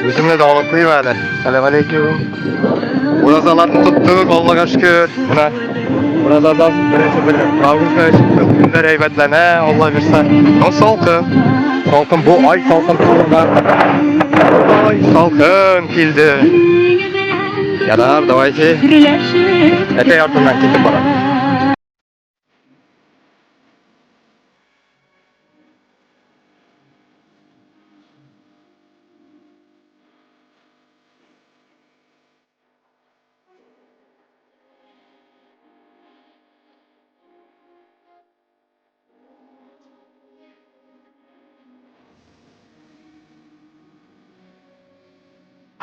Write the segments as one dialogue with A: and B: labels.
A: Bizimle dağlıklıyım hadi. Selamünaleyküm. Burazalarını tuttuk, Allah'a şükür. Burazadan bir kavga çıktı. Günler eyvetlene, Allah versen. No salkın. Salkın bu ay salkın turunda. Ay salkın kildi. Yanar, davayki. Ete yartından kildi bana.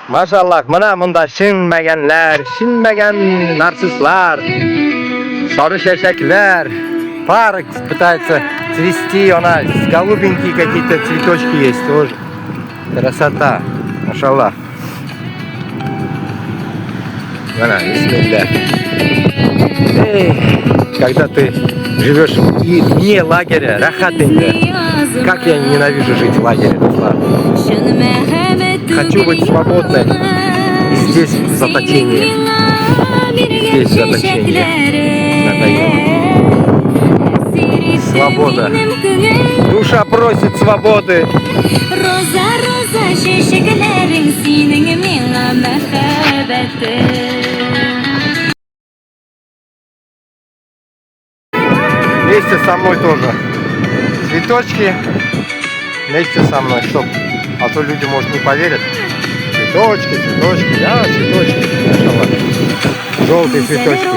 A: Maşallah, mına şinmegen narsistlar, sarı шершекler, парк пытается цвести, она голубенькие какие-то цветочки есть тоже. Красота, машаллах. Бисмилля. Когда ты живешь вне лагеря, рахатенько. Как я ненавижу жить в лагере, Руслан. Хочу быть свободной. И здесь заточение. Здесь заточение. Надоело. Свобода. Душа просит свободы. Вместе со мной тоже. Цветочки. Вместе со мной, чтоб. А то люди, может, не поверят. Цветочки, цветочки, цветочки. Желтые цветочки.